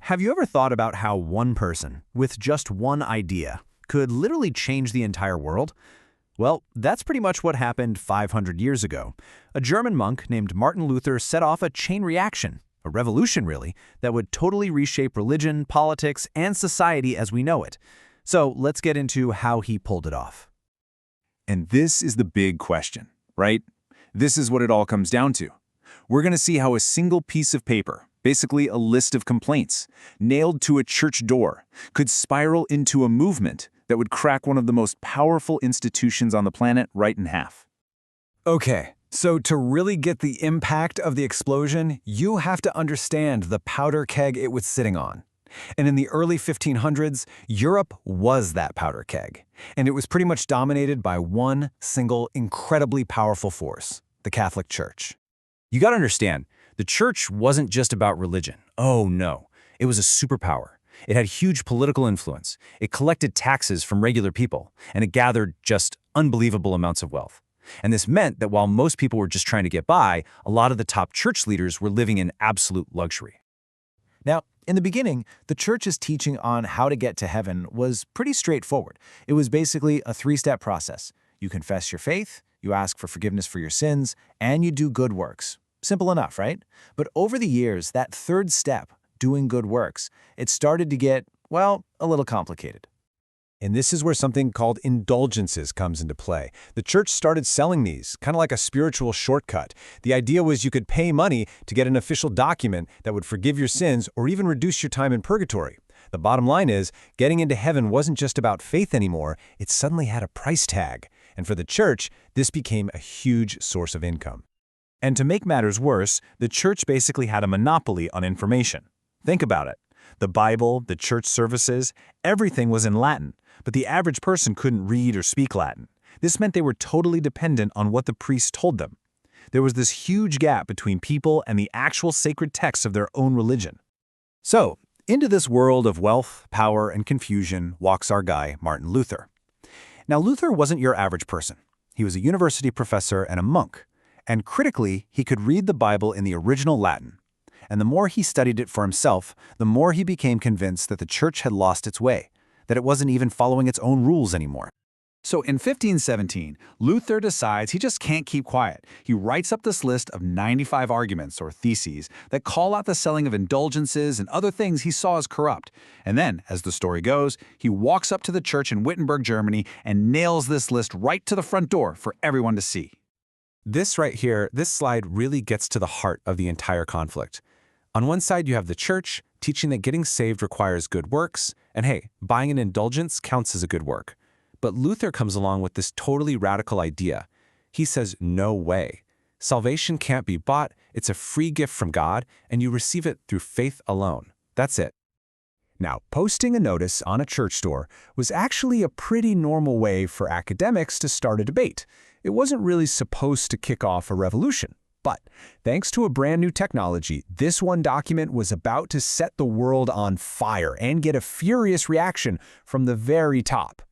Have you ever thought about how one person, with just one idea, could literally change the entire world? Well, that's pretty much what happened 500 years ago. A German monk named Martin Luther set off a chain reaction, a revolution really, that would totally reshape religion, politics, and society as we know it. So let's get into how he pulled it off. And this is the big question, right? This is what it all comes down to. We're going to see how a single piece of paper, basically a list of complaints, nailed to a church door, could spiral into a movement that would crack one of the most powerful institutions on the planet right in half. Okay, so to really get the impact of the explosion, you have to understand the powder keg it was sitting on. And in the early 1500s, Europe was that powder keg. And it was pretty much dominated by one single incredibly powerful force, the Catholic Church. You gotta understand, the church wasn't just about religion. Oh no, it was a superpower. It had huge political influence. It collected taxes from regular people, and it gathered just unbelievable amounts of wealth. And this meant that while most people were just trying to get by, a lot of the top church leaders were living in absolute luxury. Now, in the beginning, the church's teaching on how to get to heaven was pretty straightforward. It was basically a three-step process. You confess your faith, you ask for forgiveness for your sins, and you do good works. Simple enough, right? But over the years, that third step, doing good works, it started to get, well, a little complicated. And this is where something called indulgences comes into play. The church started selling these, kind of like a spiritual shortcut. The idea was you could pay money to get an official document that would forgive your sins or even reduce your time in purgatory. The bottom line is, getting into heaven wasn't just about faith anymore, it suddenly had a price tag. And for the church, this became a huge source of income. And to make matters worse, the church basically had a monopoly on information. Think about it. The Bible, the church services, everything was in Latin, but the average person couldn't read or speak Latin. This meant they were totally dependent on what the priest told them. There was this huge gap between people and the actual sacred texts of their own religion. So, into this world of wealth, power, and confusion walks our guy, Martin Luther. Now, Luther wasn't your average person. He was a university professor and a monk. And critically, he could read the Bible in the original Latin. And the more he studied it for himself, the more he became convinced that the church had lost its way, that it wasn't even following its own rules anymore. So in 1517, Luther decides he just can't keep quiet. He writes up this list of 95 arguments or theses that call out the selling of indulgences and other things he saw as corrupt. And then, as the story goes, he walks up to the church in Wittenberg, Germany, and nails this list right to the front door for everyone to see. This right here, this slide really gets to the heart of the entire conflict. On one side, you have the church, teaching that getting saved requires good works, and hey, buying an indulgence counts as a good work. But Luther comes along with this totally radical idea. He says, no way. Salvation can't be bought, it's a free gift from God, and you receive it through faith alone. That's it. Now, posting a notice on a church door was actually a pretty normal way for academics to start a debate. It wasn't really supposed to kick off a revolution. But thanks to a brand new technology, this one document was about to set the world on fire and get a furious reaction from the very top.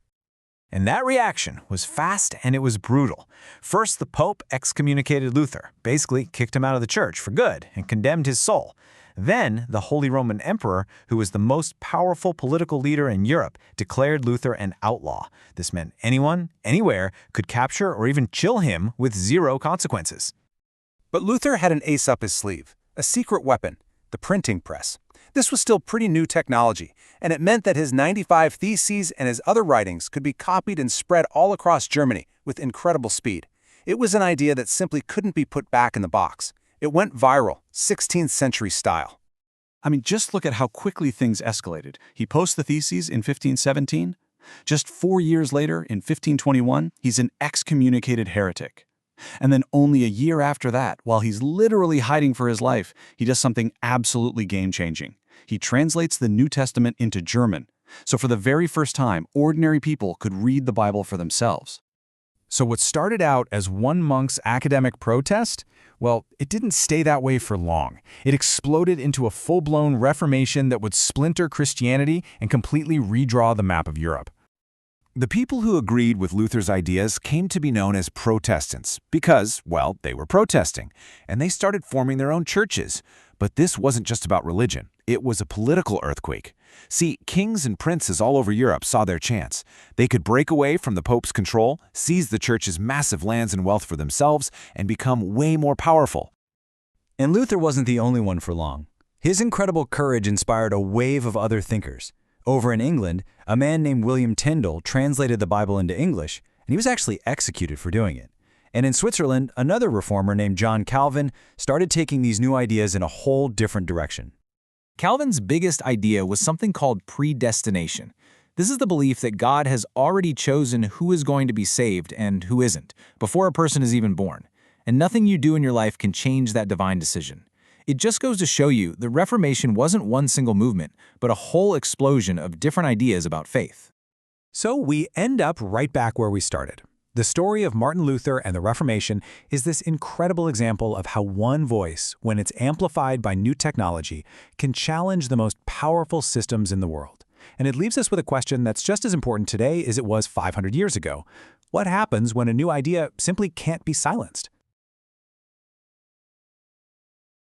And that reaction was fast and it was brutal. First, the Pope excommunicated Luther, basically kicked him out of the church for good and condemned his soul. Then, the Holy Roman Emperor, who was the most powerful political leader in Europe, declared Luther an outlaw. This meant anyone, anywhere, could capture or even chill him with zero consequences. But Luther had an ace up his sleeve, a secret weapon, the printing press. This was still pretty new technology, and it meant that his 95 theses and his other writings could be copied and spread all across Germany with incredible speed. It was an idea that simply couldn't be put back in the box. It went viral, 16th century style. I mean, just look at how quickly things escalated. He posts the theses in 1517. Just 4 years later, in 1521, he's an excommunicated heretic. And then only a year after that, while he's literally hiding for his life, he does something absolutely game-changing. He translates the New Testament into German. So for the very first time, ordinary people could read the Bible for themselves. So what started out as one monk's academic protest, well, it didn't stay that way for long. It exploded into a full-blown Reformation that would splinter Christianity and completely redraw the map of Europe. The people who agreed with Luther's ideas came to be known as Protestants because, well, they were protesting, and they started forming their own churches. But this wasn't just about religion. It was a political earthquake. See, kings and princes all over Europe saw their chance. They could break away from the Pope's control, seize the Church's massive lands and wealth for themselves, and become way more powerful. And Luther wasn't the only one for long. His incredible courage inspired a wave of other thinkers. Over in England, a man named William Tyndale translated the Bible into English, and he was actually executed for doing it. And in Switzerland, another reformer named John Calvin started taking these new ideas in a whole different direction. Calvin's biggest idea was something called predestination. This is the belief that God has already chosen who is going to be saved and who isn't, before a person is even born. And nothing you do in your life can change that divine decision. It just goes to show you the Reformation wasn't one single movement, but a whole explosion of different ideas about faith. So we end up right back where we started. The story of Martin Luther and the Reformation is this incredible example of how one voice, when it's amplified by new technology, can challenge the most powerful systems in the world. And it leaves us with a question that's just as important today as it was 500 years ago. What happens when a new idea simply can't be silenced?